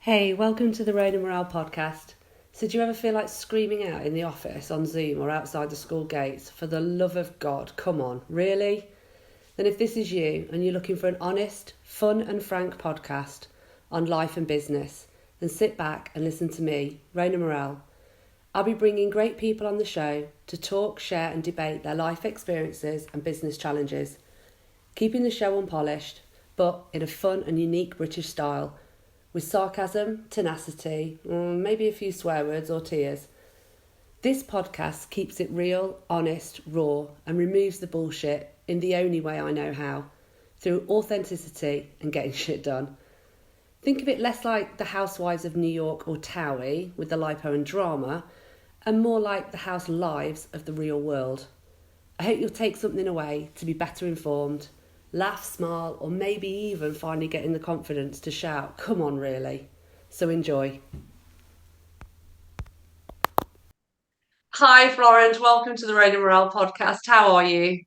Hey, welcome to the Rain and Morale podcast. So, do you ever feel like screaming out in the office, on Zoom, or outside the school gates? For the love of God, come on, really? Then, if this is you and you're looking for an honest, fun, and frank podcast on life and business, then sit back and listen to me, Rain and Morale. I'll be bringing great people on the show to talk, share, and debate their life experiences and business challenges, keeping the show unpolished, but in a fun and unique British style, with sarcasm, tenacity, maybe a few swear words or tears. This podcast keeps it real, honest, raw, and removes the bullshit in the only way I know how, through authenticity and getting shit done. Think of it less like the Housewives of New York or Towie with the lipo and drama, and more like the house lives of the real world. I hope you'll take something away to be better informed, laugh, smile, or maybe even finally getting the confidence to shout, come on, really. So enjoy. Hi, Florent. Welcome to the Rain and Morale podcast. How are you?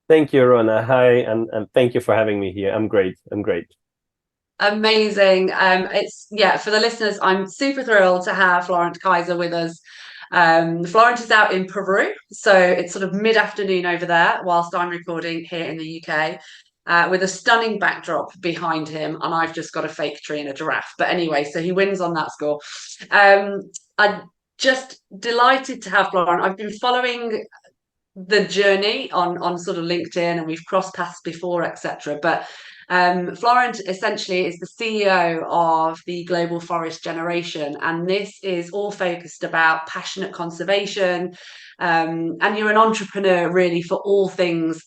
Thank you, Rona. Hi, and thank you for having me here. I'm great. I'm great. Amazing. For the listeners, I'm super thrilled to have Florent Kaiser with us. Florent is out in Peru, so it's sort of mid-afternoon over there, whilst I'm recording here in the UK, with a stunning backdrop behind him, and I've just got a fake tree and a giraffe. But anyway, so he wins on that score. I'm just delighted to have Florent. I've been following the journey on sort of LinkedIn, and we've crossed paths before, etc. But Florent essentially is the CEO of the Global Forest Generation, and this is all focused about passionate conservation. And you're an entrepreneur really for all things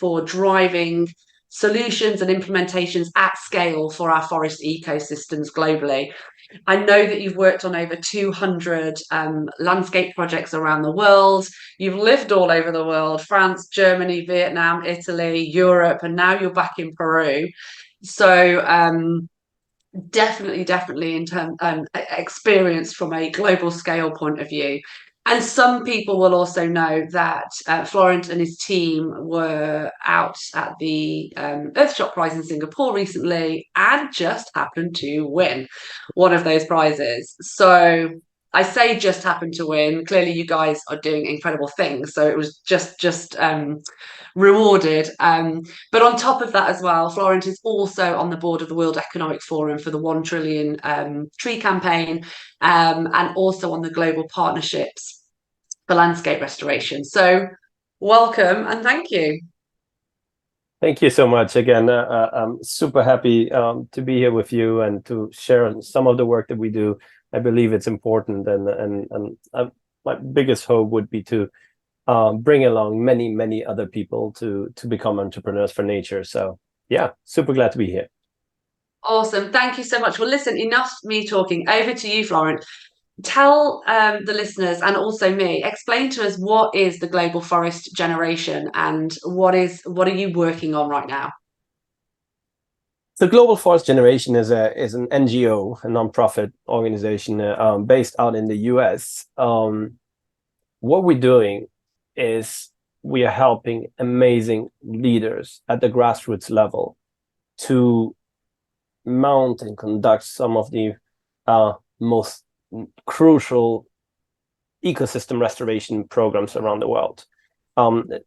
for driving solutions and implementations at scale for our forest ecosystems globally. I know that you've worked on over 200 landscape projects around the world. You've lived all over the world: France, Germany, Vietnam, Italy, Europe, and now you're back in Peru. So, definitely in terms experience from a global scale point of view. And some people will also know that Florent and his team were out at the Earthshot prize in Singapore recently and just happened to win one of those prizes. So I say just happened to win. Clearly, you guys are doing incredible things. So it was just rewarded. But on top of that as well, Florent is also on the board of the World Economic Forum for the 1 trillion tree campaign, and also on the global partnerships for landscape restoration. So welcome and thank you. Thank you so much again. I'm super happy to be here with you and to share some of the work that we do. I believe it's important, and my biggest hope would be to bring along many other people to become entrepreneurs for nature. So yeah, super glad to be here. Awesome. Thank you so much. Well, listen, enough me talking. Over to you, Florent. Tell the listeners and also me, explain to us what is the Global Forest Generation and what are you working on right now? The Global Forest Generation is an NGO, a nonprofit organization based out in the US. What we're doing is we are helping amazing leaders at the grassroots level to mount and conduct some of the most crucial ecosystem restoration programs around the world.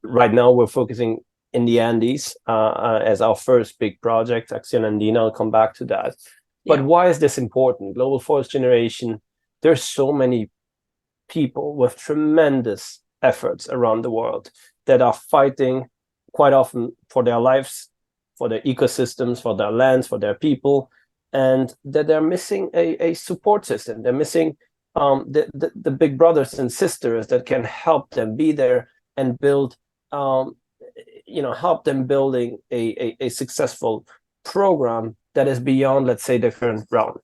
Right now, we're focusing in the Andes as our first big project, ACCION Andina. I'll come back to that. But Yeah. why is this important? Global Forest Generation, there's so many people with tremendous efforts around the world that are fighting quite often for their lives, for their ecosystems, for their lands, for their people, and that they're missing a support system. They're missing the big brothers and sisters that can help them be there and build, help them building a successful program that is beyond, let's say, the current round.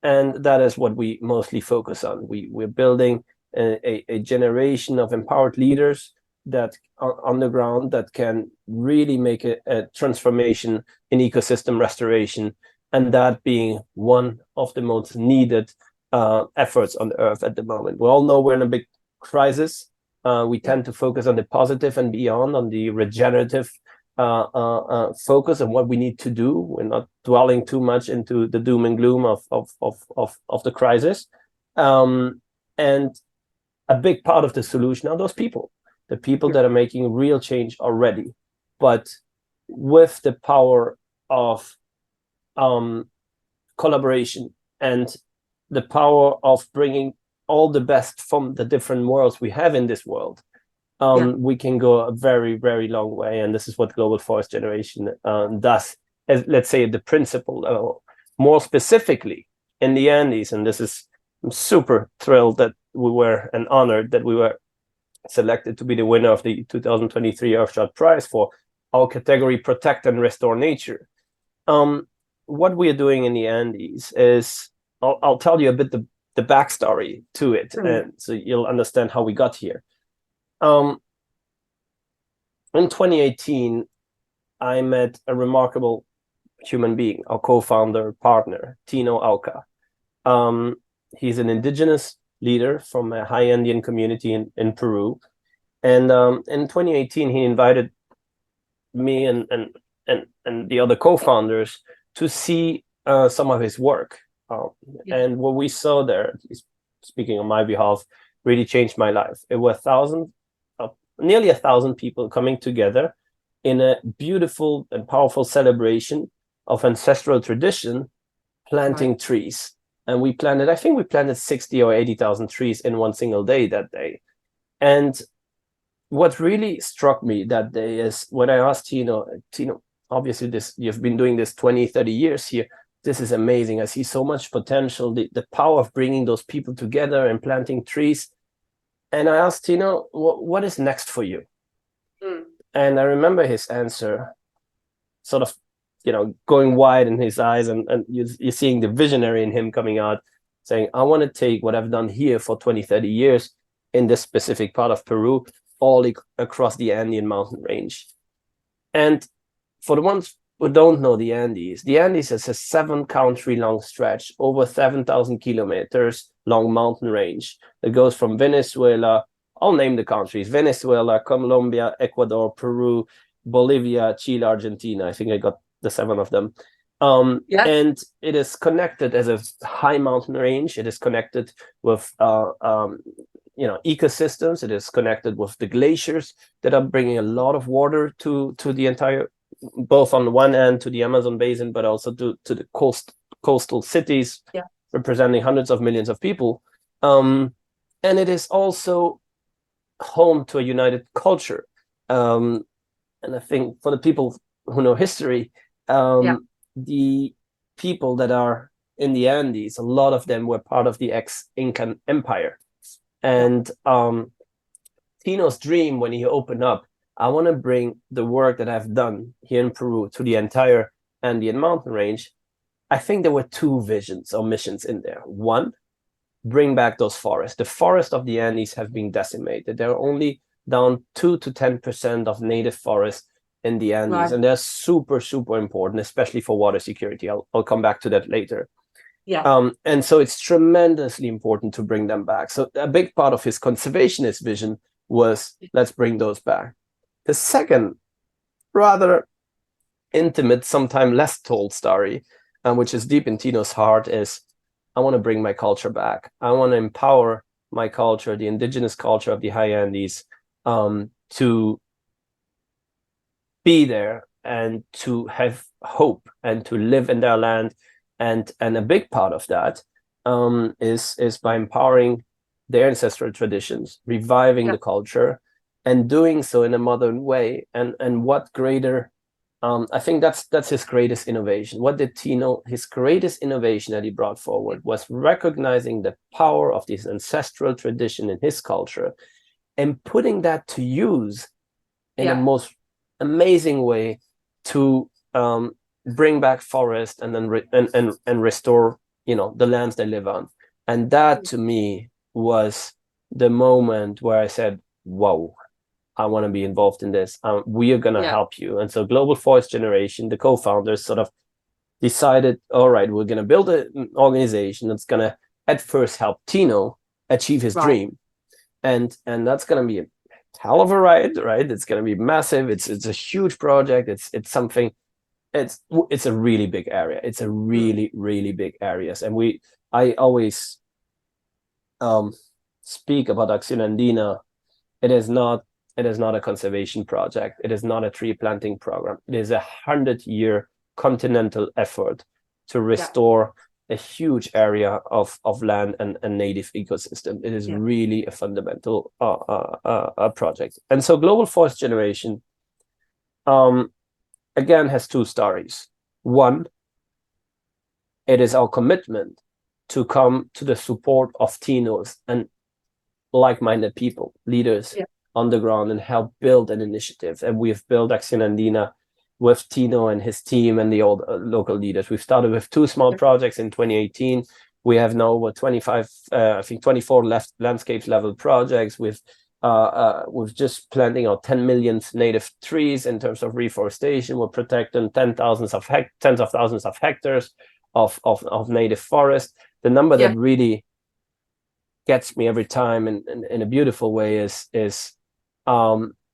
And that is what we mostly focus on. We're building a generation of empowered leaders that are on the ground that can really make a transformation in ecosystem restoration, and that being one of the most needed efforts on Earth at the moment. We all know we're in a big crisis. We tend to focus on the positive and beyond, on the regenerative focus on what we need to do. We're not dwelling too much into the doom and gloom of the crisis. And a big part of the solution are those people, the people that are making real change already, but with the power of collaboration and the power of bringing all the best from the different worlds we have in this world. We can go a very, very long way. And this is what Global Forest Generation does, as, let's say, the principle level. More specifically, in the Andes, and this is, I'm super thrilled that we were, and honored that we were selected to be the winner of the 2023 Earthshot Prize for our category Protect and Restore Nature. What we are doing in the Andes is, I'll tell you a bit the backstory to it, and so you'll understand how we got here. In 2018, I met a remarkable human being, our co-founder partner, Tino Auca. He's an indigenous leader from a high Andean community in Peru. And in 2018, he invited me and the other co-founders to see some of his work. And what we saw there, speaking on my behalf, really changed my life. It was nearly 1,000 people coming together in a beautiful and powerful celebration of ancestral tradition, planting trees. And we planted, I think we planted 60 or 80,000 trees in one single day that day. And what really struck me that day is when I asked Tino, obviously you've been doing this 20, 30 years here. This is amazing. I see so much potential, the power of bringing those people together and planting trees. And I asked Tino, what is next for you? And I remember his answer, sort of, going wide in his eyes, and you're seeing the visionary in him coming out, saying, I want to take what I've done here for 20, 30 years in this specific part of Peru, all across the Andean mountain range. And for the ones who don't know the Andes is a 7-country-long stretch, over 7,000 kilometers long mountain range that goes from Venezuela, I'll name the countries, Venezuela, Colombia, Ecuador, Peru, Bolivia, Chile, Argentina. I think I got the 7 of them. And it is connected as a high mountain range. It is connected with ecosystems. It is connected with the glaciers that are bringing a lot of water to the entire, both on the one end to the Amazon basin, but also to the coastal cities, representing hundreds of millions of people. And it is also home to a united culture. And I think for the people who know history, the people that are in the Andes, a lot of them were part of the ex-Incan Empire. And Tino's dream when he opened up, I want to bring the work that I've done here in Peru to the entire Andean mountain range. I think there were 2 visions or missions in there. One, bring back those forests. The forests of the Andes have been decimated. There are only down 2 to 10% of native forests in the Andes, and they're super, super important, especially for water security. I'll come back to that later. And so it's tremendously important to bring them back. So a big part of his conservationist vision was, let's bring those back. The second, rather intimate, sometimes less told story, which is deep in Tino's heart, is I want to bring my culture back. I want to empower my culture, the indigenous culture of the high Andes, to be there and to have hope and to live in their land. And a big part of that is by empowering their ancestral traditions, reviving the culture, and doing so in a modern way. And what greater, I think that's his greatest innovation. What did Tino, his greatest innovation that he brought forward was recognizing the power of this ancestral tradition in his culture and putting that to use in the most amazing way to bring back forest and then and restore the lands they live on. And that to me was the moment where I said, whoa, I want to be involved in this. We are going to help you. And so Global Forest Generation, the co-founders, sort of decided, all right, we're going to build an organization that's going to at first help Tino achieve his dream. And that's going to be hell of a ride, right? It's going to be massive. It's a huge project. It's something. It's a really big area. It's a really big areas, and I always speak about ACCION Andina. It is not a conservation project. It is not a tree planting program. It is a 100-year continental effort to restore a huge area of land and native ecosystem. It is really a fundamental project. And so Global Forest Generation, again, has two stories. One, it is our commitment to come to the support of TINOs and like-minded people, leaders on the ground, and help build an initiative. And we've built ACCION Andina with Tino and his team and the old local leaders. We've started with 2 small projects in 2018. We have now over 25, I think 24 landscapes level projects. We've just planting our 10 millionth native trees in terms of reforestation. We're protecting tens of thousands of hectares of native forest. The number that really gets me every time in a beautiful way is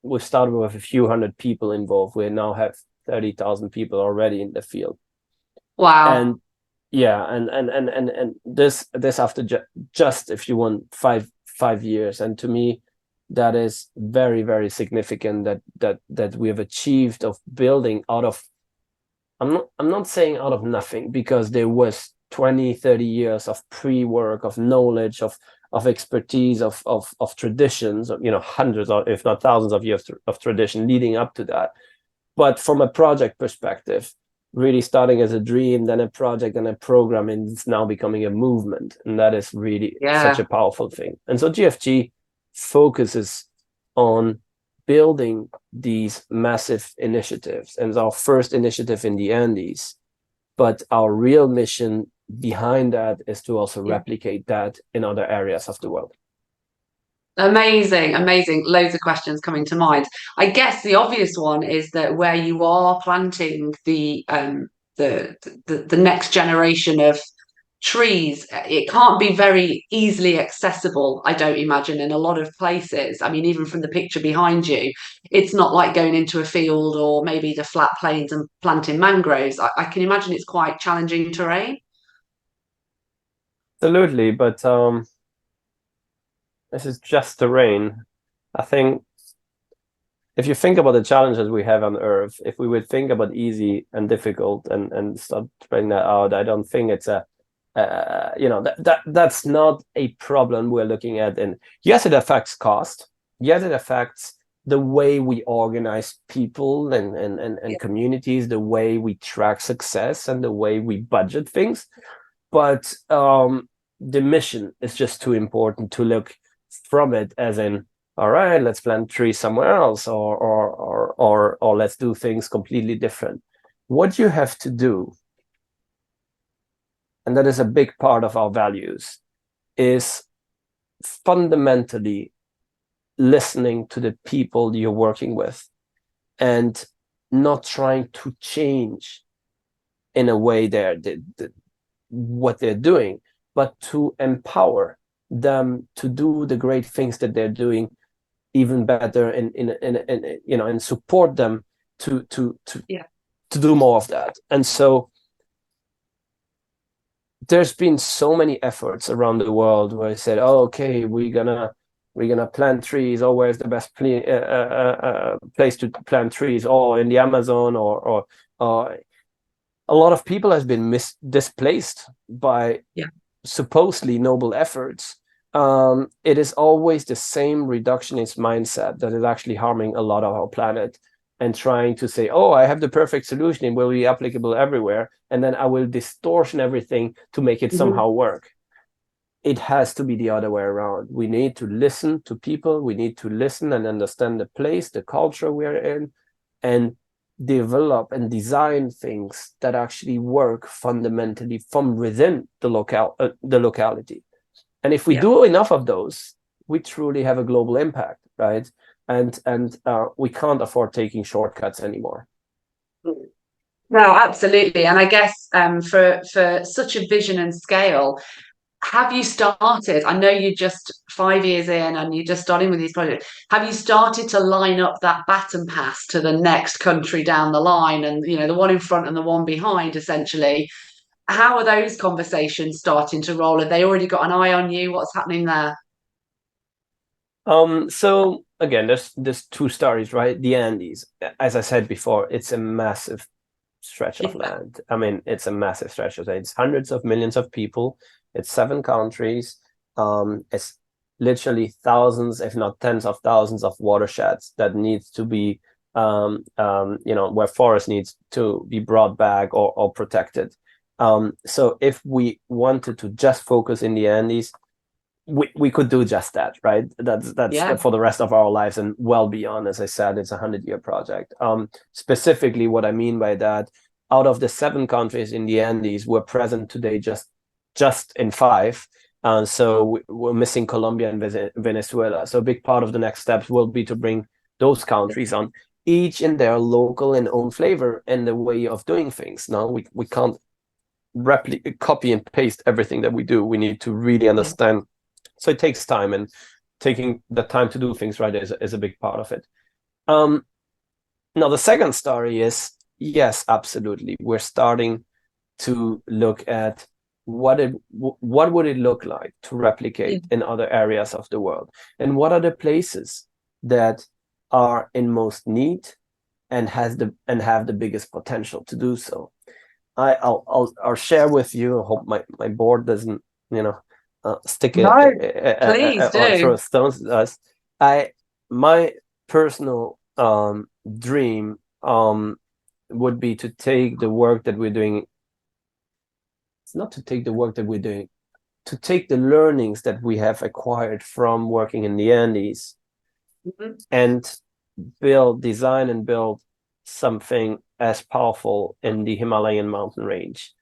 we started with a few hundred people involved. We now have 30,000 people already in the field. Wow. And and this after just, if you want, five years. And to me, that is very, very significant that we have achieved of building out of, I'm not saying out of nothing, because there was 20-30 years of pre-work, of knowledge, of expertise, of traditions, hundreds of, if not thousands of years of tradition leading up to that. But from a project perspective, really starting as a dream, then a project, and a program, and it's now becoming a movement. And that is really such a powerful thing. And so GFG focuses on building these massive initiatives. And it's our first initiative in the Andes. But our real mission behind that is to also replicate that in other areas of the world. Amazing. Loads of questions coming to mind. I guess the obvious one is that where you are planting the next generation of trees, it can't be very easily accessible, I don't imagine, in a lot of places. I mean, even from the picture behind you, it's not like going into a field or maybe the flat plains and planting mangroves. I can imagine it's quite challenging terrain. Absolutely, but this is just terrain. I think if you think about the challenges we have on Earth, if we would think about easy and difficult and start spreading that out, I don't think it's that's not a problem we're looking at. And yes, it affects cost. Yes, it affects the way we organize people and communities, the way we track success, and the way we budget things. But the mission is just too important to look from it as in, all right, let's plant trees somewhere else, or let's do things completely different. What you have to do, and that is a big part of our values, is fundamentally listening to the people you're working with and not trying to change in a way what they're doing, but to empower them to do the great things that they're doing even better, and support them to do more of that. And so there's been so many efforts around the world where I said, oh, okay, we're gonna plant trees, or where's the best place to plant trees, or in the Amazon, or a lot of people has been displaced by supposedly noble efforts. It is always the same reductionist mindset that is actually harming a lot of our planet, and trying to say, oh, I have the perfect solution, it will be applicable everywhere, and then I will distortion everything to make it somehow work. It has to be the other way around. We need to listen to people. We need to listen and understand the place, the culture we're in, and develop and design things that actually work fundamentally from within the locality. And if we do enough of those, we truly have a global impact, right? And we can't afford taking shortcuts anymore. No, absolutely. And I guess for such a vision and scale, have you started? I know you're just 5 years in and you're just starting with these projects. Have you started to line up that baton pass to the next country down the line, and the one in front and the one behind, essentially? How are those conversations starting to roll? Have they already got an eye on you? What's happening there? So again, there's two stories, right? The Andes, as I said before, it's a massive stretch of Yeah. land. I mean, it's a massive stretch of land. It's hundreds of millions of people. It's 7 countries. It's literally thousands, if not tens of thousands, of watersheds that needs to be, where forest needs to be brought back or protected. So if we wanted to just focus in the Andes, we could do just that, right? That's Yeah. for the rest of our lives and well beyond. As I said, it's a 100-year project. Specifically, what I mean by that, out of the 7 countries in the Andes, we're present today just in 5. So we're missing Colombia and Venezuela. So a big part of the next steps will be to bring those countries on, each in their local and own flavor and the way of doing things. Now we can't copy and paste everything that we do. We need to really understand. So it takes time, and taking the time to do things right is a big part of it. Now the second story is, yes, absolutely. We're starting to look at what would it look like to replicate in other areas of the world, and what are the places that are in most need and have the biggest potential to do so. I'll share with you. I hope my board doesn't stick it Please or do. throw stones at us. My personal dream would be to take the work that we're doing. It's not to take the work that we're doing, to take the learnings that we have acquired from working in the Andes and design and build something as powerful in the Himalayan mountain range,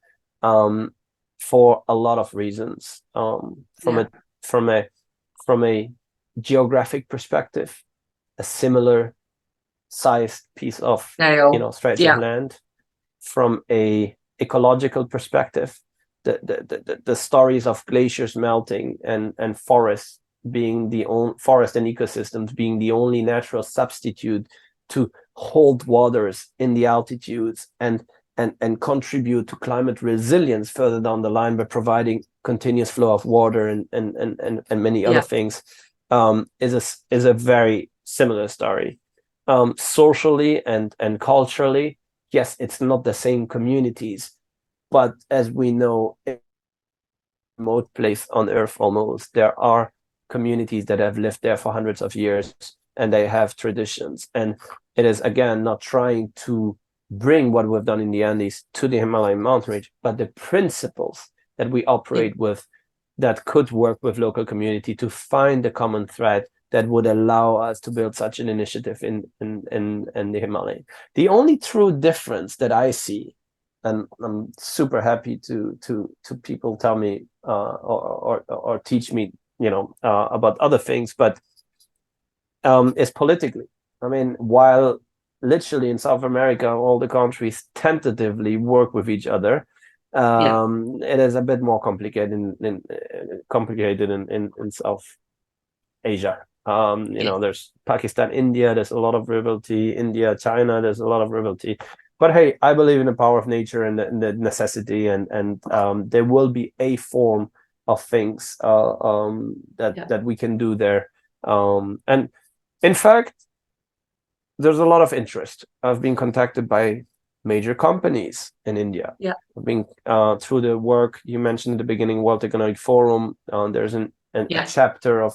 for a lot of reasons. From a geographic perspective, a similar sized piece of stretch of land. From a ecological perspective, the stories of glaciers melting and forests being forest and ecosystems being the only natural substitute to hold waters in the altitudes and contribute to climate resilience further down the line by providing continuous flow of water and many other things, is a very similar story. Socially and culturally, yes, it's not the same communities, but as we know, in a remote place on Earth almost, there are communities that have lived there for hundreds of years, and they have traditions. And it is, again, not trying to bring what we've done in the Andes to the Himalayan mountain range, but the principles that we operate with that could work with local community to find the common thread that would allow us to build such an initiative in the Himalaya. The only true difference that I see, and I'm super happy to people tell me or teach me, about other things, but is politically. I mean, while literally in South America, all the countries tentatively work with each other, it is a bit more complicated in South Asia. There's Pakistan, India, there's a lot of rivalry. India, China, there's a lot of rivalry. But hey, I believe in the power of nature and the necessity, and there will be a form of things that we can do there. And in fact, there's a lot of interest. I've been contacted by major companies in India. I've been through the work you mentioned at the beginning, World Economic Forum. There's a chapter of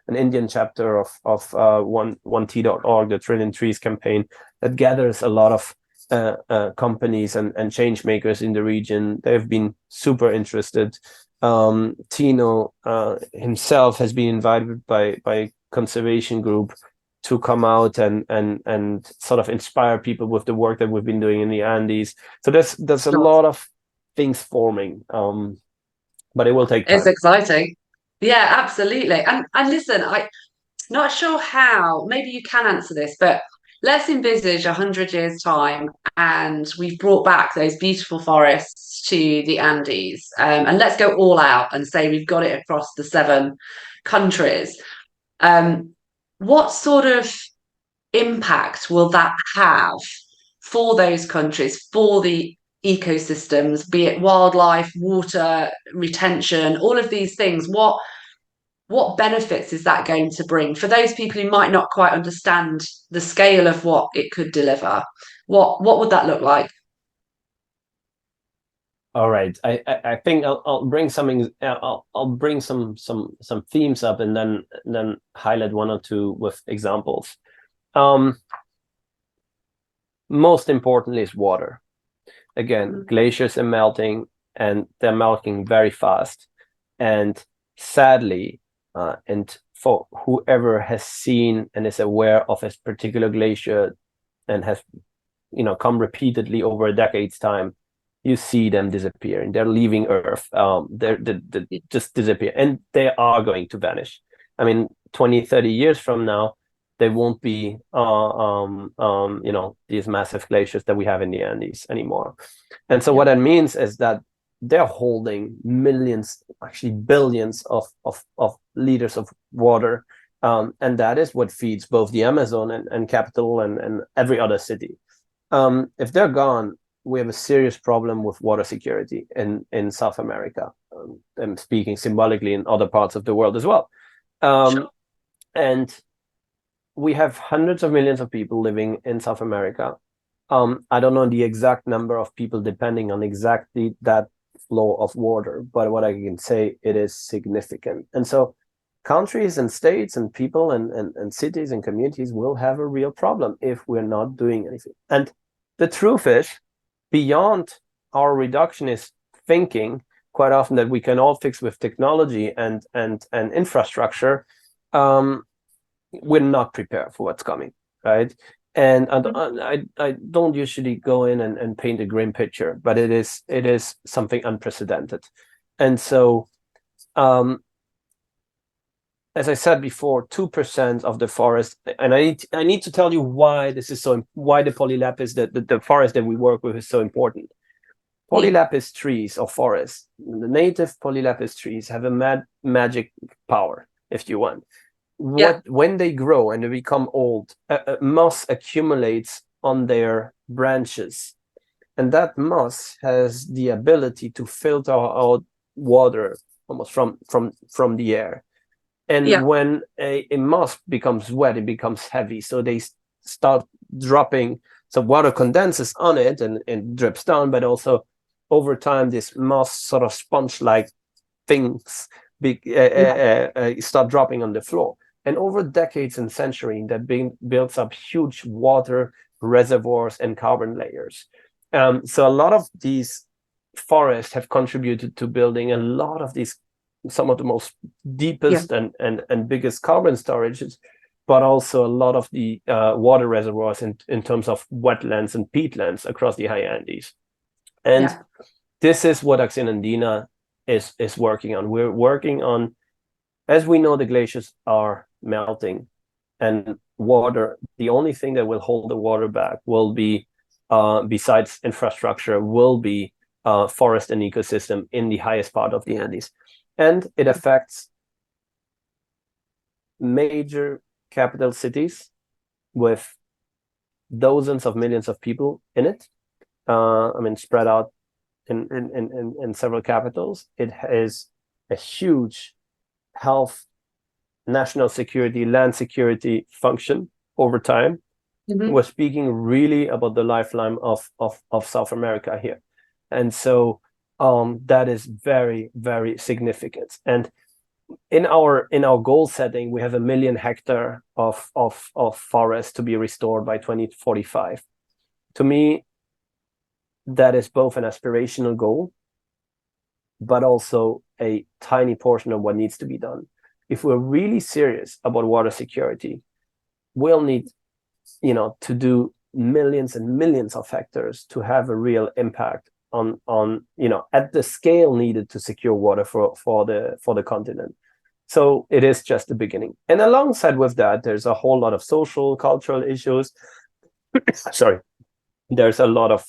an Indian chapter of 1T.org, the Trillion Trees campaign, that gathers a lot of companies and change makers in the region. They've been super interested. Tino himself has been invited by a conservation group to come out and sort of inspire people with the work that we've been doing in the Andes. So there's a lot of things forming, but it will take time. It's exciting. Yeah, absolutely. And listen, I'm not sure how, maybe you can answer this, but let's envisage 100 years time, and we've brought back those beautiful forests to the Andes, and let's go all out and say we've got it across the 7 countries. Um, what sort of impact will that have for those countries, for the ecosystems, be it wildlife, water, retention, all of these things? What benefits is that going to bring for those people who might not quite understand the scale of what it could deliver? What would that look like? All right, I think I'll bring something. I'll bring some themes up, and then highlight one or two with examples. Most importantly is water. Again, glaciers are melting, and they're melting very fast. And sadly, and for whoever has seen and is aware of a particular glacier and has, come repeatedly over a decade's time, you see them disappearing. They're leaving Earth. They're just disappear, and they are going to vanish. I mean, 20, 30 years from now, they won't be, these massive glaciers that we have in the Andes anymore. And so what that means is that they're holding millions, actually billions of liters of water. And that is what feeds both the Amazon and capital and every other city. If they're gone, we have a serious problem with water security in South America. I'm speaking symbolically in other parts of the world as well. Sure. And we have hundreds of millions of people living in South America. I don't know the exact number of people depending on exactly that flow of water, but what I can say, it is significant. And so countries and states and people and cities and communities will have a real problem if we're not doing anything. And the truth is, beyond our reductionist thinking, quite often that we can all fix with technology and infrastructure, we're not prepared for what's coming, right? And I don't usually go in and paint a grim picture, but it is something unprecedented. And so, as I said before, 2% of the forest, and I need to tell you why this is why the polylapis, the forest that we work with, is so important. Polylapis trees or forests, the native polylapis trees have a magic power, if you want. When they grow and they become old, moss accumulates on their branches, and that moss has the ability to filter out water almost from the air. And when a moss becomes wet, it becomes heavy, so they start dropping. So water condenses on it and drips down, but also over time, this moss sort of sponge-like things start dropping on the floor. And over decades and centuries, that builds up huge water reservoirs and carbon layers. So a lot of these forests have contributed to building a lot of these, some of the most deepest and biggest carbon storages, but also a lot of the water reservoirs in terms of wetlands and peatlands across the high Andes. And this is what ACCION Andina is working on. We're working on, as we know, the glaciers are melting, and water, the only thing that will hold the water back will be, besides infrastructure, will be forest and ecosystem in the highest part of the Andes. And it affects major capital cities with dozens of millions of people in it. Spread out in several capitals. It has a huge health, national security, land security function over time. We're speaking really about the lifeline of South America here. And so that is very, very significant. And in our goal setting, we have 1 million hectares of forest to be restored by 2045. To me, that is both an aspirational goal, but also a tiny portion of what needs to be done. If we're really serious about water security, we'll need, to do millions and millions of hectares to have a real impact on at the scale needed to secure water for the continent. So it is just the beginning. And alongside with that, there's a whole lot of social, cultural issues. sorry, there's a lot of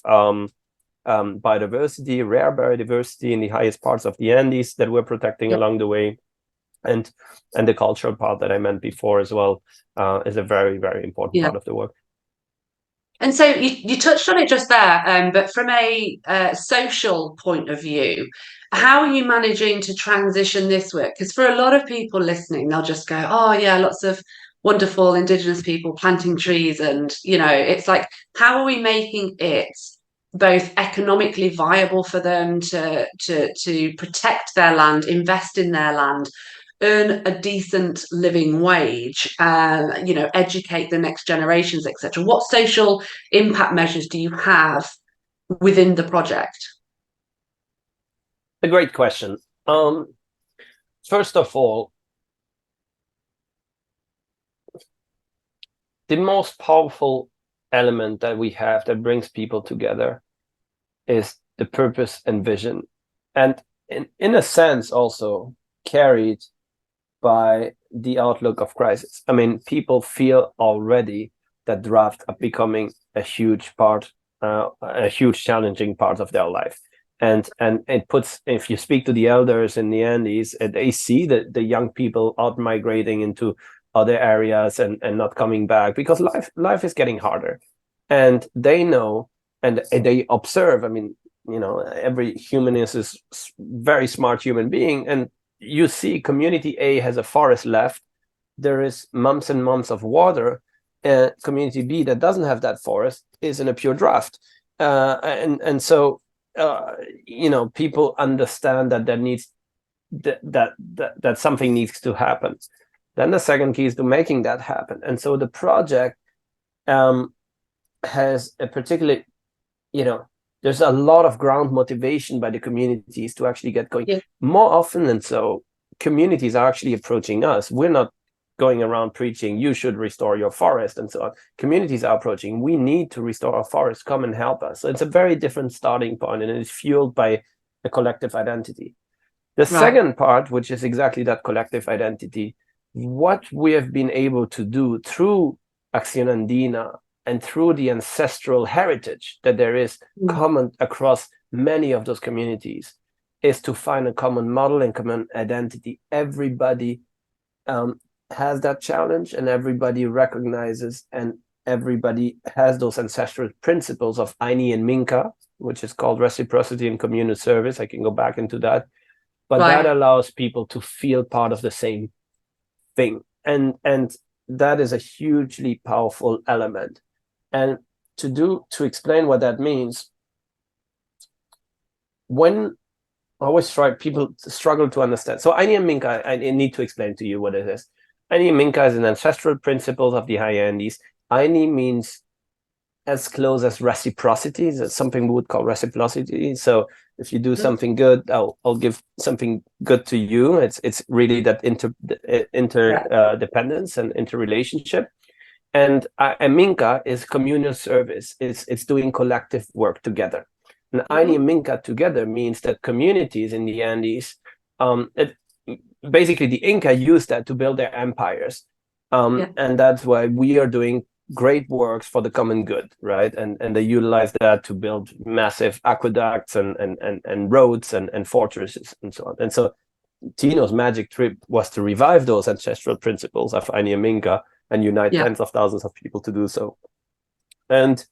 biodiversity, rare biodiversity in the highest parts of the Andes that we're protecting along the way. And the cultural part that I meant before as well is a very, very important part of the work. And so you touched on it just there, but from a social point of view, how are you managing to transition this work? Because for a lot of people listening, they'll just go, "Oh yeah, lots of wonderful Indigenous people planting trees," and it's like, how are we making it both economically viable for them to protect their land, invest in their land, earn a decent living wage, educate the next generations, etc. What social impact measures do you have within the project? A great question. First of all, the most powerful element that we have that brings people together is the purpose and vision, and in a sense also carried by the outlook of crisis. I mean, people feel already that drought are becoming a huge part, a huge challenging part of their life. And it puts, if you speak to the elders in the Andes, they see that the young people out migrating into other areas and not coming back because life is getting harder. And they know and they observe. I mean, every human is a very smart human being, and you see community A has a forest left, there is months and months of water. Community B that doesn't have that forest is in a pure drought. And so people understand that there needs that something needs to happen. Then the second key is to making that happen. And so the project has a particular, there's a lot of ground motivation by the communities to actually get going. More often than so, communities are actually approaching us. We're not going around preaching, you should restore your forest and so on. Communities are approaching, we need to restore our forest, come and help us. So it's a very different starting point, and it's fueled by a collective identity. The second part, which is exactly that collective identity, what we have been able to do through ACCION Andina and through the ancestral heritage that there is common across many of those communities, is to find a common model and common identity. Everybody has that challenge, and everybody recognizes, and everybody has those ancestral principles of Aini and Minka, which is called reciprocity and communal service. I can go back into that. But that allows people to feel part of the same thing. And that is a hugely powerful element. And to explain what that means, when I always try, people struggle to understand. So Aini and Minka, I need to explain to you what it is. Aini and Minka is an ancestral principle of the high Andes. Aini means as close as reciprocity. That's something we would call reciprocity. So if you do something good, I'll give something good to you. It's really that interdependence and interrelationship. And Minka is communal service. It's doing collective work together. And Aini and Minka together means that communities in the Andes, basically the Inca used that to build their empires. And that's why we are doing great works for the common good, right? And they utilize that to build massive aqueducts and roads and fortresses and so on. And so Tino's magic trip was to revive those ancestral principles of Aini and Minka and unite tens of thousands of people to do so. And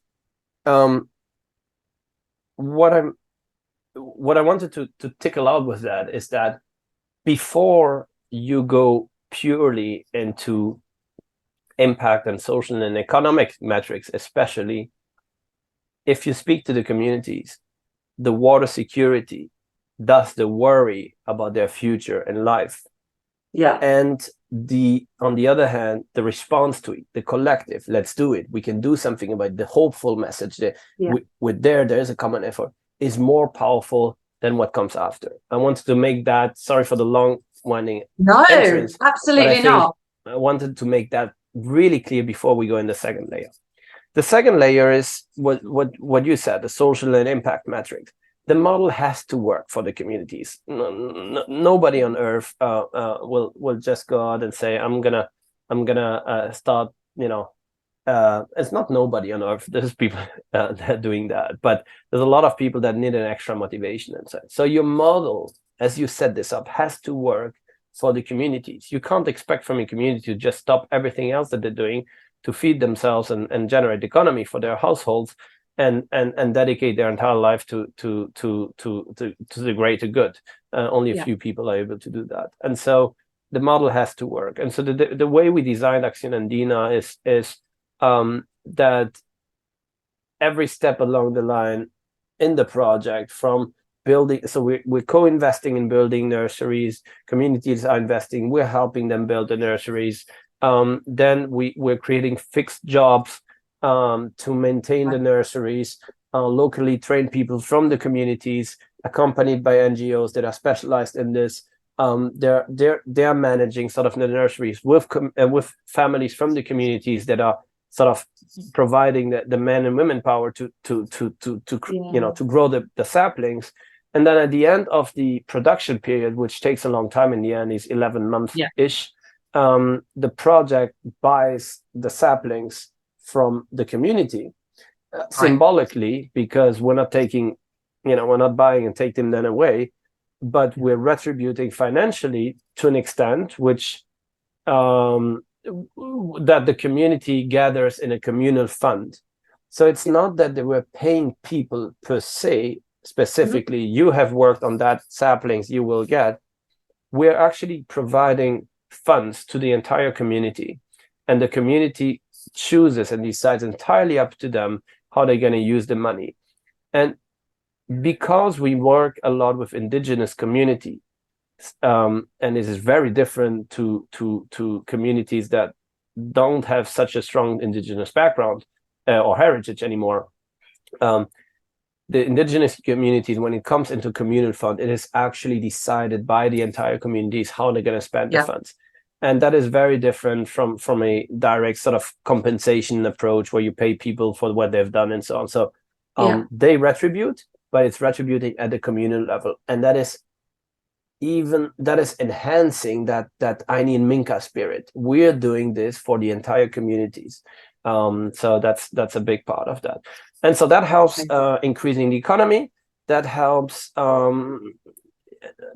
what I wanted to tickle out with that is that before you go purely into impact and social and economic metrics, especially if you speak to the communities, the water security, thus the worry about their future and life. And on the other hand, the response to it, the collective, let's do it, we can do something about the hopeful message that there is a common effort, is more powerful than what comes after. I wanted to make that, sorry for the long winding entrance. Absolutely not. I wanted to make that really clear before we go in the second layer. The second layer is what you said, the social and impact metrics. The model has to work for the communities. Nobody on earth will just go out and say, I'm gonna start it's not nobody on earth. There's people that are doing that, but there's a lot of people that need an extra motivation inside. So your model, as you set this up, has to work for the communities. You can't expect from a community to just stop everything else that they're doing to feed themselves and generate economy for their households and dedicate their entire life to the greater good. Only a few people are able to do that, and so the model has to work. And so the way we designed ACCION Andina is that every step along the line in the project, from building, so we're co-investing in building nurseries, communities are investing, we're helping them build the nurseries, then we're creating fixed jobs to maintain the nurseries, locally trained people from the communities accompanied by NGOs that are specialized in this. They're managing sort of the nurseries with families from the communities that are sort of providing the men and women power to to grow the saplings. And then at the end of the production period, which takes a long time in the end, is 11 months ish, the project buys the saplings from the community symbolically, because we're not taking, we're not buying and take them then away, but we're retributing financially to an extent which that the community gathers in a communal fund. So it's not that they were paying people per se, specifically, you have worked on that saplings, you will get. We're actually providing funds to the entire community, and the community chooses and decides entirely up to them how they're going to use the money. And because we work a lot with indigenous community, and this is very different to communities that don't have such a strong indigenous background or heritage anymore. The indigenous communities, when it comes into communal fund, it is actually decided by the entire communities how they're going to spend the funds. And that is very different from a direct sort of compensation approach where you pay people for what they've done and so on. So they retribute, but it's retributing at the communal level. And that is enhancing that Aini and Minka spirit. We're doing this for the entire communities. So that's a big part of that. And so that helps increasing the economy. That helps.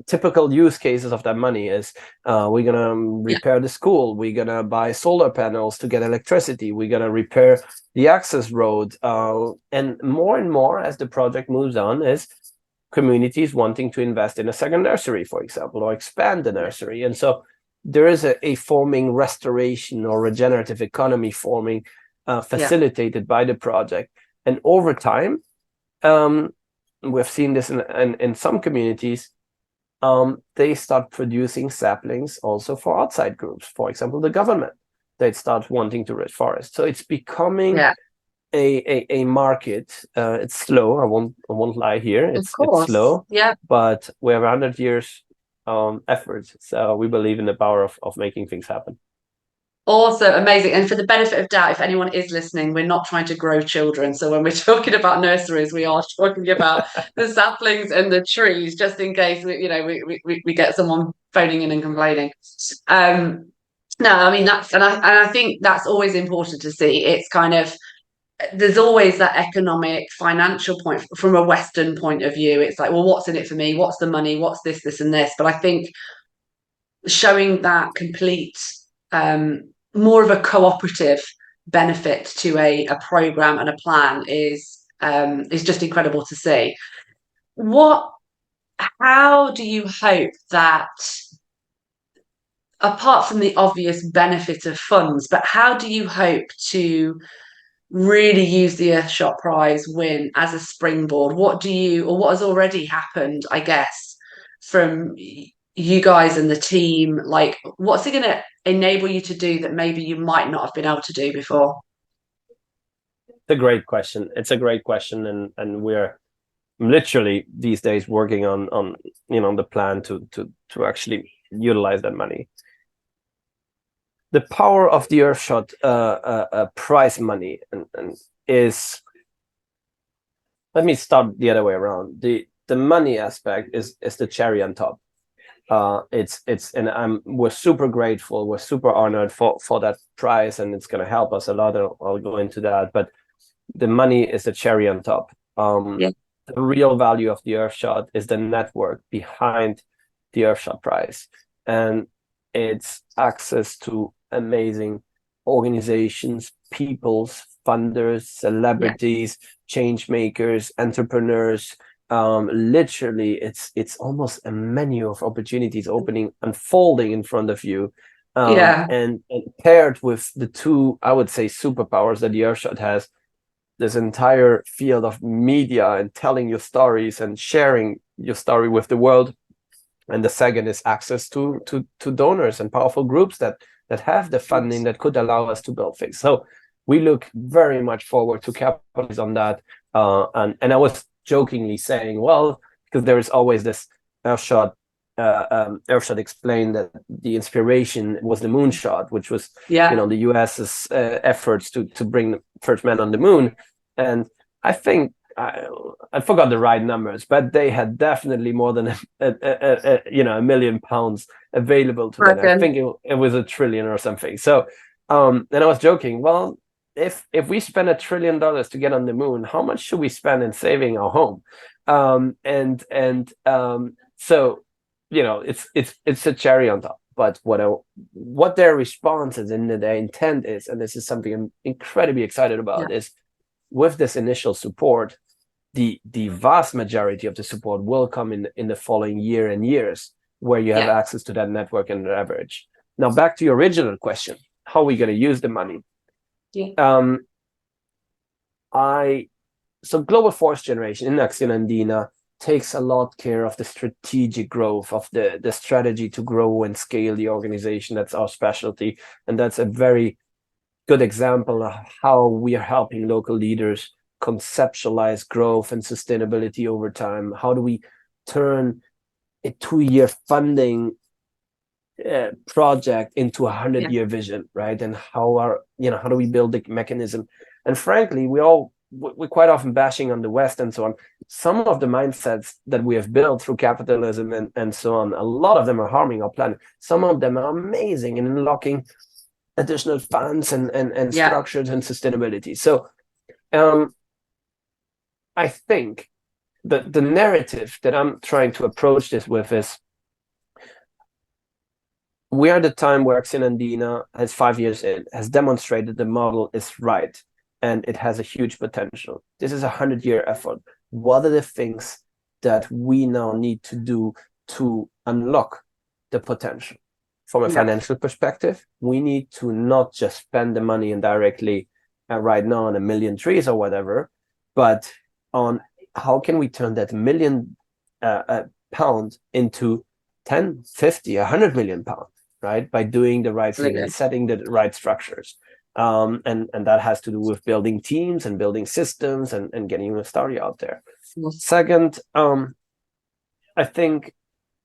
Typical use cases of that money is we're gonna repair the school, we're gonna buy solar panels to get electricity, we're gonna repair the access road, and more as the project moves on is communities wanting to invest in a second nursery, for example, or expand the nursery. And so there is a forming restoration or regenerative economy forming, facilitated by the project. And over time, we've seen this in some communities, they start producing saplings also for outside groups. For example, the government, they start wanting to reforest. So it's becoming a market. It's slow. I won't lie here. It's slow. But we have 100 years effort. So we believe in the power of making things happen. Also amazing. And for the benefit of doubt, if anyone is listening, we're not trying to grow children. So when we're talking about nurseries, we are talking about the saplings and the trees, just in case we get someone phoning in and complaining. No, I mean I think that's always important to see. It's kind of, there's always that economic, financial point from a Western point of view. It's like, well, what's in it for me? What's the money? What's this, and this? But I think showing that complete, more of a cooperative benefit to a program and a plan is just incredible to see. How do you hope that, apart from the obvious benefit of funds, but how do you hope to really use the Earthshot Prize win as a springboard? What has already happened, I guess, from you guys and the team? Like, what's it going to enable you to do that maybe you might not have been able to do before? It's a great question. And we're literally these days working on the plan to actually utilize that money. The power of the Earthshot prize money is, let me start the other way around. The money aspect is the cherry on top. we're super grateful, we're super honored for that prize, and it's going to help us a lot. I'll go into that, but the money is the cherry on top. Yeah. The real value of the Earthshot is the network behind the Earthshot prize, and it's access to amazing organizations, peoples, funders, celebrities, change makers, entrepreneurs. Literally, it's almost a menu of opportunities unfolding in front of you. And paired with the two, I would say, superpowers that the Earthshot has, this entire field of media and telling your stories and sharing your story with the world. And the second is access to donors and powerful groups that have the funding that could allow us to build things. So we look very much forward to capitalize on that. And I was jokingly saying, well, because there is always this Earthshot explained that the inspiration was the moonshot, which was the US's efforts to bring the first man on the moon. And I think I forgot the right numbers, but they had definitely more than £1 million available to them. I think it was $1 trillion or something. So and I was joking, well, if we spend $1 trillion to get on the moon, how much should we spend in saving our home? So it's a cherry on top. But what their response is and their intent is, and this is something I'm incredibly excited about, is with this initial support, the vast majority of the support will come in the following year and years, where you have access to that network and leverage. Now, back to your original question, how are we going to use the money? So Global Force Generation in ACCION Andina takes a lot care of the strategic growth of the strategy to grow and scale the organization. That's our specialty, and that's a very good example of how we are helping local leaders conceptualize growth and sustainability over time. How do we turn a 2-year funding project into a 100-year vision, right? And how do we build the mechanism? And frankly, we're quite often bashing on the West and so on. Some of the mindsets that we have built through capitalism and so on, a lot of them are harming our planet. Some of them are amazing in unlocking additional funds and structures and sustainability. So I think that the narrative that I'm trying to approach this with is, we are at the time where ACCION Andina has 5 years in, has demonstrated the model is right, and it has a huge potential. This is a 100-year effort. What are the things that we now need to do to unlock the potential? From a financial perspective, we need to not just spend the money indirectly right now on 1 million trees or whatever, but on how can we turn that £1 million into 10, 50, 100 million pounds, right? By doing the right thing and setting the right structures. And that has to do with building teams and building systems and getting a story out there. Second, I think,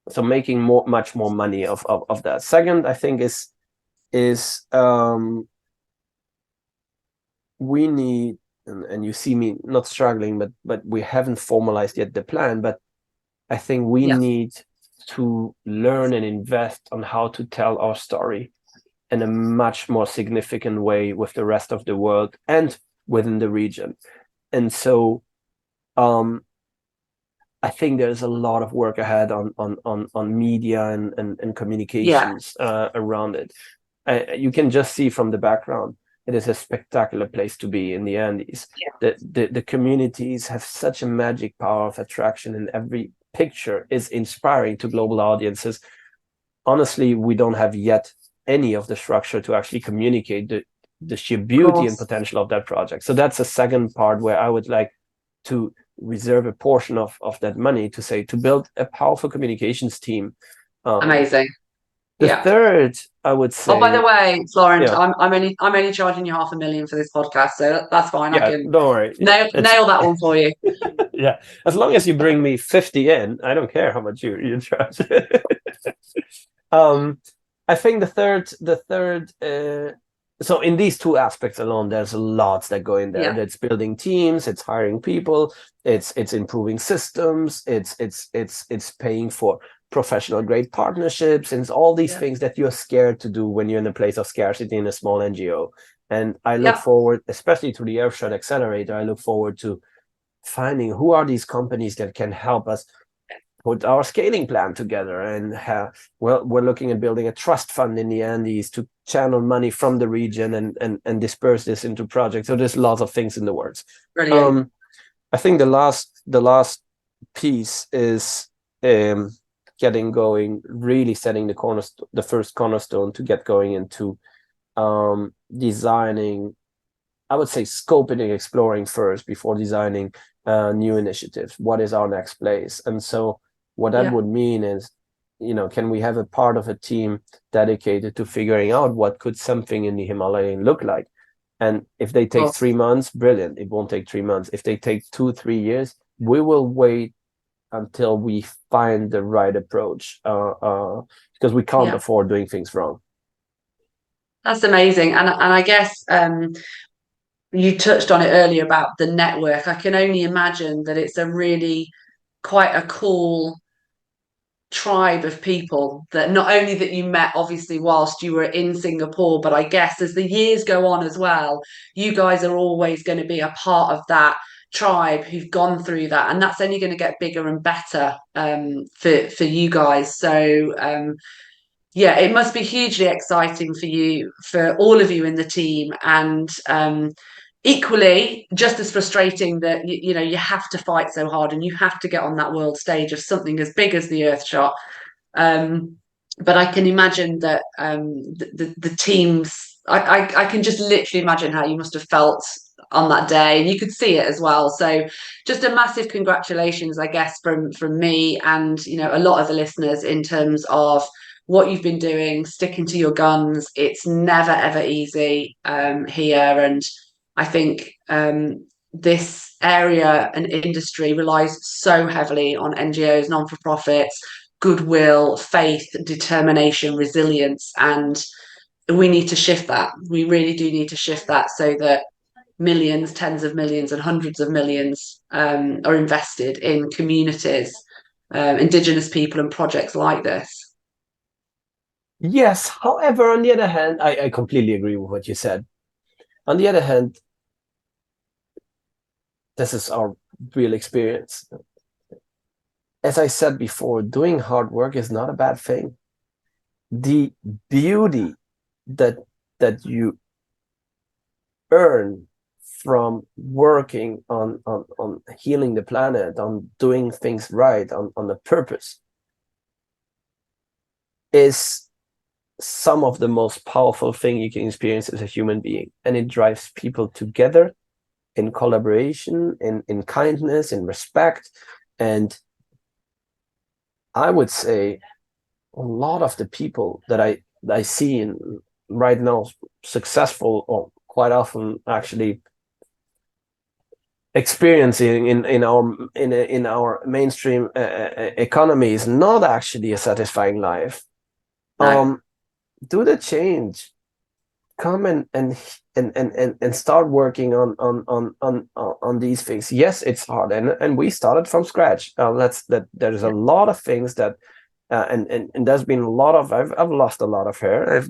so making much more money of that. Second, I think is we need, and you see me not struggling, but we haven't formalized yet the plan, but I think we need to learn and invest on how to tell our story in a much more significant way with the rest of the world and within the region. And so I think there's a lot of work ahead on media and communications around it. You can just see from the background, it is a spectacular place to be in the Andes. The communities have such a magic power of attraction, and every picture is inspiring to global audiences. Honestly, we don't have yet any of the structure to actually communicate the sheer beauty and potential of that project. So that's a second part where I would like to reserve a portion of that money to build a powerful communications team. Amazing. The third, I would say. Oh, by the way, Florent, I'm only charging you $500,000 for this podcast, so that's fine. I can don't worry. Nail that one for you. Yeah, as long as you bring me 50 in, I don't care how much you charge. I think the third. So in these two aspects alone, there's lots that go in there. It's building teams, it's hiring people, it's improving systems, it's paying for professional grade partnerships, and all these things that you're scared to do when you're in a place of scarcity in a small NGO. And I look forward, especially to the Earthshot Accelerator, I look forward to finding who are these companies that can help us put our scaling plan together. And we're looking at building a trust fund in the Andes to channel money from the region and disperse this into projects. So there's lots of things in the works. Brilliant. I think the last piece is getting going, really setting the first cornerstone to get going into designing, I would say scoping, exploring first before designing new initiatives. What is our next place? And so what that would mean is, can we have a part of a team dedicated to figuring out what could something in the Himalayan look like? And if they take 3 months, brilliant. It won't take 3 months. If they take 2-3 years, we will wait until we find the right approach, because we can't afford doing things wrong. That's amazing. And I guess you touched on it earlier about the network. I can only imagine that it's a really quite a cool tribe of people that not only that you met obviously whilst you were in Singapore, but I guess as the years go on as well, you guys are always going to be a part of that tribe who've gone through that, and that's only going to get bigger and better for you guys. So yeah, it must be hugely exciting for you, for all of you in the team, and equally just as frustrating that you have to fight so hard and you have to get on that world stage of something as big as the Earthshot. But I can imagine that the teams, I can just literally imagine how you must have felt on that day, and you could see it as well. So just a massive congratulations, I guess, from me and a lot of the listeners, in terms of what you've been doing, sticking to your guns. It's never ever easy here, and I think this area and industry relies so heavily on NGOs, non-for-profits, goodwill, faith, determination, resilience, and we need to shift that. We really do need to shift that so that millions, tens of millions and hundreds of millions are invested in communities, Indigenous people and projects like this. Yes, however, on the other hand, I completely agree with what you said. On the other hand, this is our real experience. As I said before, doing hard work is not a bad thing. The beauty that you earn from working on healing the planet, on doing things right, on the purpose, is some of the most powerful thing you can experience as a human being. And it drives people together in collaboration, in kindness, in respect. And I would say a lot of the people that I see in right now successful, or quite often actually experiencing in our mainstream economy, is not actually a satisfying life. No. Do the change. Come and start working on these things. Yes, it's hard, and we started from scratch. There's a lot of things that and there's been a lot of I've lost a lot of hair. I've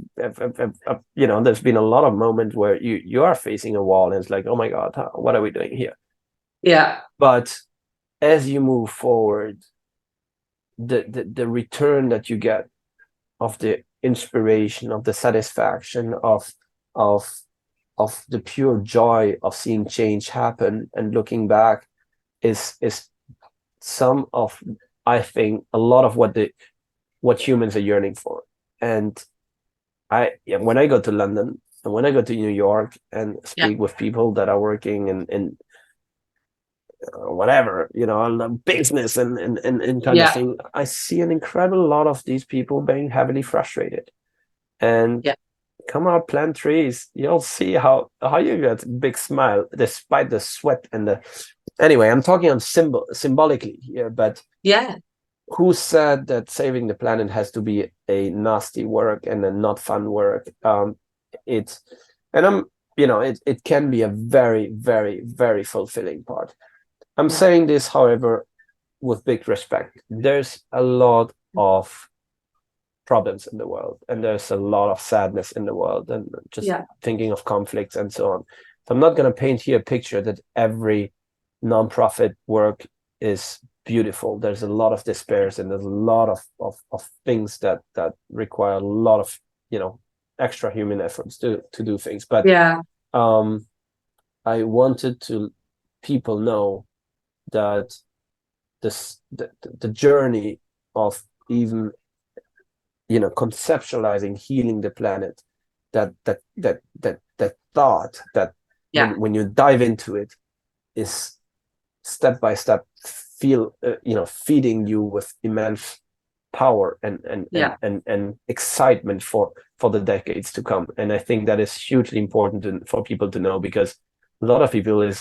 there's been a lot of moments where you are facing a wall and it's like, oh my God, what are we doing here? Yeah. But as you move forward, the return that you get of the inspiration, of the satisfaction, of the pure joy of seeing change happen and looking back is some of, I think, a lot of what humans are yearning for. And when I go to London and when I go to New York and speak with people that are working in whatever, business and kind of thing, I see an incredible lot of these people being heavily frustrated. And come out, plant trees. You'll see how you get a big smile despite the sweat and the. Anyway, I'm talking on symbolically here, but who said that saving the planet has to be a nasty work and a not fun work? It can be a very, very, very fulfilling part. I'm saying this, however, with big respect. There's a lot of problems in the world, and there's a lot of sadness in the world, and just thinking of conflicts and so on. So I'm not going to paint here a picture that every nonprofit work is beautiful. There's a lot of despairs, and there's a lot of things that require a lot of, extra human efforts to do things. But I wanted to people know that the journey of even conceptualizing healing the planet, that thought that when you dive into it is step by step feeding you with immense power and excitement for the decades to come. And I think that is hugely important for people to know, because a lot of people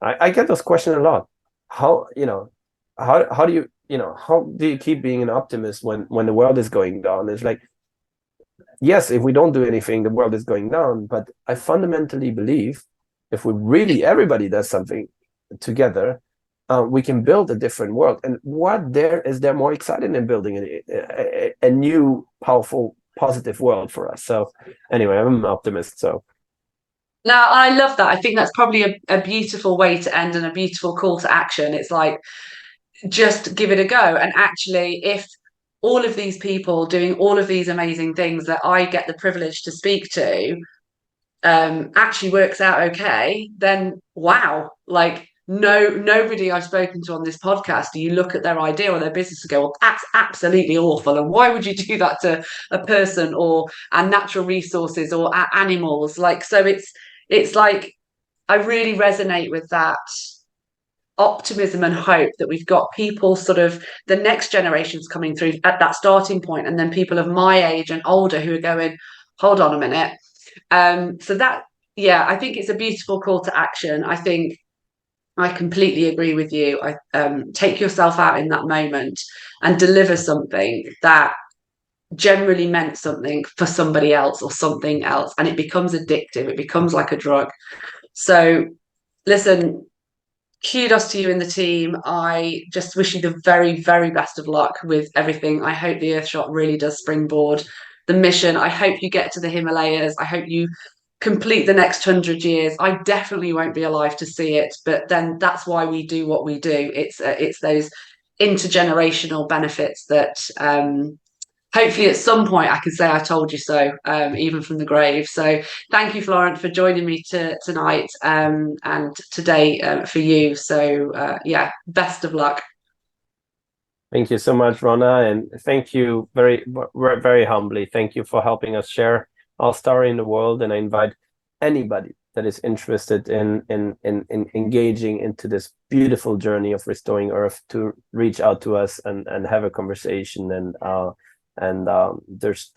I get this question a lot. How do you keep being an optimist when the world is going down? It's like, yes, if we don't do anything, the world is going down. But I fundamentally believe if everybody does something together, we can build a different world. And what is there more exciting than building a new, powerful, positive world for us? So anyway, I'm an optimist. So. No, I love that. I think that's probably a beautiful way to end, and a beautiful call to action. It's like, just give it a go. And actually, if all of these people doing all of these amazing things that I get the privilege to speak to actually works out okay, then wow, like nobody I've spoken to on this podcast, do you look at their idea or their business and go, well, that's absolutely awful, and why would you do that to a person or our natural resources or our animals? Like, so it's like, I really resonate with that optimism and hope that we've got people, sort of the next generations coming through at that starting point, and then people of my age and older who are going, hold on a minute. So that, I think it's a beautiful call to action. I think I completely agree with you. Take yourself out in that moment and deliver something that generally meant something for somebody else or something else, and it becomes addictive. It becomes like a drug. So listen, kudos to you and the team. I just wish you the very, very best of luck with everything. I hope the Earthshot really does springboard the mission. I hope you get to the Himalayas. I hope you complete the next 100 years. I definitely won't be alive to see it, but then that's why we do what we do. It's those intergenerational benefits that hopefully at some point I can say I told you so, even from the grave. So thank you, Florent, for joining me tonight and today for you. So best of luck. Thank you so much, Rona, and thank you very, very humbly. Thank you for helping us share our story in the world. And I invite anybody that is interested in engaging into this beautiful journey of restoring Earth to reach out to us and have a conversation. And there's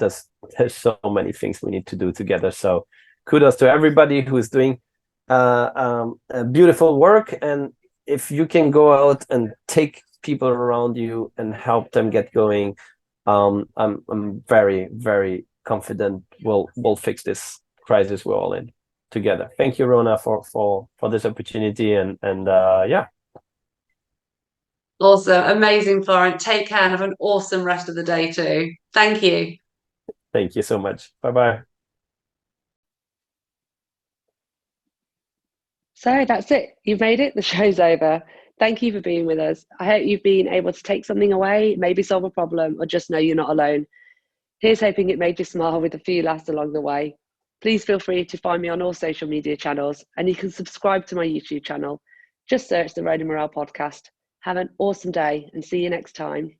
so many things we need to do together. So kudos to everybody who is doing beautiful work. And if you can go out and take people around you and help them get going, I'm very, very confident we'll fix this crisis we're all in together. Thank you, Rona, for this opportunity, and Awesome. Amazing, Florent. Take care and have an awesome rest of the day too. Thank you. Thank you so much. Bye-bye. So that's it. You've made it. The show's over. Thank you for being with us. I hope you've been able to take something away, maybe solve a problem, or just know you're not alone. Here's hoping it made you smile with a few laughs along the way. Please feel free to find me on all social media channels, and you can subscribe to my YouTube channel. Just search the Rona Morale Podcast. Have an awesome day and see you next time.